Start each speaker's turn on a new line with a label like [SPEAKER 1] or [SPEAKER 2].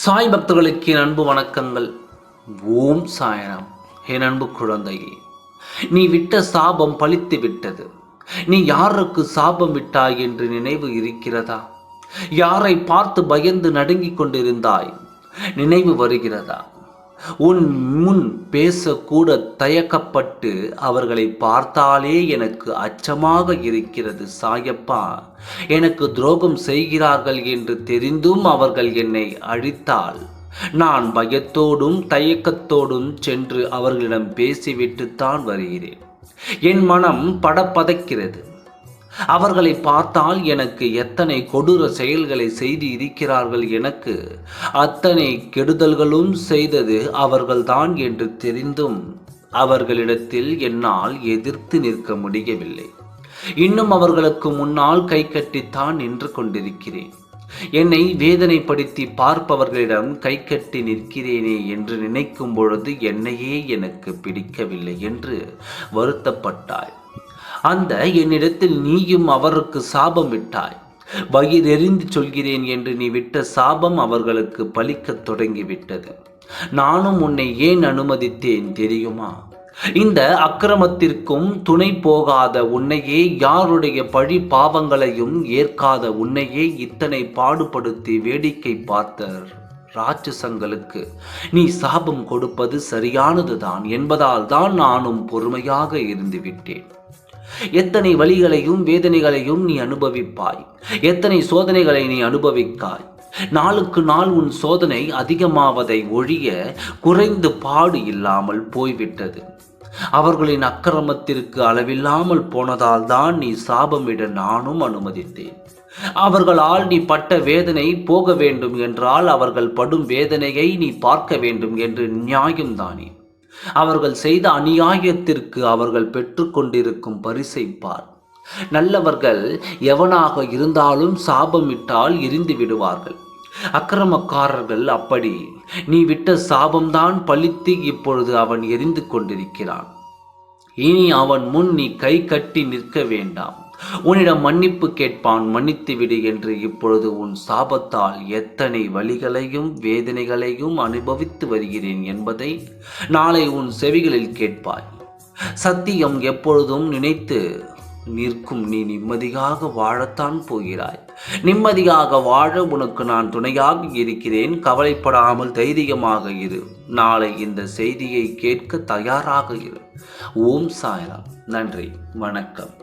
[SPEAKER 1] சாய் பக்தர்களுக்கு என் அன்பு வணக்கங்கள். ஓம் சாய்ராம். என் அன்பு குழந்தையே, நீ விட்ட சாபம் பலித்து விட்டது. நீ யாருக்கு சாபம் விட்டாய் என்று நினைவு இருக்கிறதா? யாரை பார்த்து பயந்து நடுங்கிக் கொண்டிருந்தாய் நினைவு வருகிறதா? உன் முன் பேசக்கூட தயக்கப்பட்டு அவர்களை பார்த்தாலே எனக்கு அச்சமாக இருக்கிறது சாயப்பா. எனக்கு துரோகம் செய்கிறார்கள் என்று தெரிந்தும் அவர்கள் என்னை அழித்தால் நான் பயத்தோடும் தயக்கத்தோடும் சென்று அவர்களிடம் பேசிவிட்டுத்தான் வருகிறேன். என் மனம் படபதைக்கிறது. அவர்களை பார்த்தால் எனக்கு எத்தனை கொடூர செயல்களை செய்து இருக்கிறார்கள், எனக்கு அத்தனை கெடுதல்களும் செய்தது அவர்கள்தான் என்று தெரிந்தும் அவர்களிடத்தில் என்னால் எதிர்த்து நிற்க முடியவில்லை. இன்னும் அவர்களுக்கு முன்னால் கை கட்டித்தான் நின்று கொண்டிருக்கிறேன். என்னை வேதனைப்படுத்தி பார்ப்பவர்களிடம் கை கட்டி நிற்கிறேனே என்று நினைக்கும் பொழுது என்னையே எனக்கு பிடிக்கவில்லை என்று வருத்தப்பட்டாய். அந்த என்னிடத்தில் நீயும் அவருக்கு சாபம் விட்டாய். வயிறெறிந்து சொல்கிறேன் என்று நீ விட்ட சாபம் அவர்களுக்கு பலிக்கத் தொடங்கிவிட்டது. நானும் உன்னை ஏன் அனுமதித்தேன் தெரியுமா? இந்த அக்கிரமத்திற்கும் துணை போகாத உன்னையே, யாருடைய பழி பாவங்களையும் ஏற்காத உன்னையே இத்தனை பாடுபடுத்தி வேடிக்கை பார்த்த ராட்சசங்களுக்கு நீ சாபம் கொடுப்பது சரியானதுதான் என்பதால் தான் நானும் பொறுமையாக இருந்து விட்டேன். எத்தனை வலிகளையும் வேதனைகளையும் நீ அனுபவிப்பாய், எத்தனை சோதனைகளை நீ அனுபவிக்காய். நாளுக்கு நாள் உன் சோதனை அதிகமாவதை ஒழிய குறைந்து பாடு இல்லாமல் போய்விட்டது. அவர்களின் அக்கிரமத்திற்கு அளவில்லாமல் போனதால் தான் நீ சாபமிட நானும் அனுமதித்தேன். அவர்களால் நீ பட்ட வேதனை போக வேண்டும் என்றால் அவர்கள் படும் வேதனையை நீ பார்க்க வேண்டும் என்று நியாயம்தானே? அவர்கள் செய்த அநியாயத்திற்கு அவர்கள் பெற்றுக்கொண்டிருக்கும் பரிசை பார். நல்லவர்கள் எவனாக இருந்தாலும் சாபமிட்டால் எரிந்து விடுவார்கள். அக்கிரமக்காரர்கள் அப்படி. நீ விட்ட சாபம்தான் பலித்து இப்பொழுது அவன் எரிந்து கொண்டிருக்கிறான். இனி அவன் முன் நீ கை கட்டி நிற்க வேண்டாம். உன்னிடம் மன்னிப்பு கேட்பான், மன்னித்து விடு என்று. இப்பொழுது உன் சாபத்தால் எத்தனை வலிகளையும் வேதனைகளையும் அனுபவித்து வருகிறேன் என்பதை நாளை உன் செவிகளில் கேட்பாய். சத்தியம் எப்பொழுதும் நினைத்து நிற்கும். நீ நிம்மதியாக வாழத்தான் போகிறாய். நிம்மதியாக வாழ உனக்கு நான் துணையாக இருக்கிறேன். கவலைப்படாமல் தைரியமாக இரு. நாளை இந்த செய்தியை கேட்க தயாராக இரு. ஓம் சாய்ராம். நன்றி, வணக்கம்.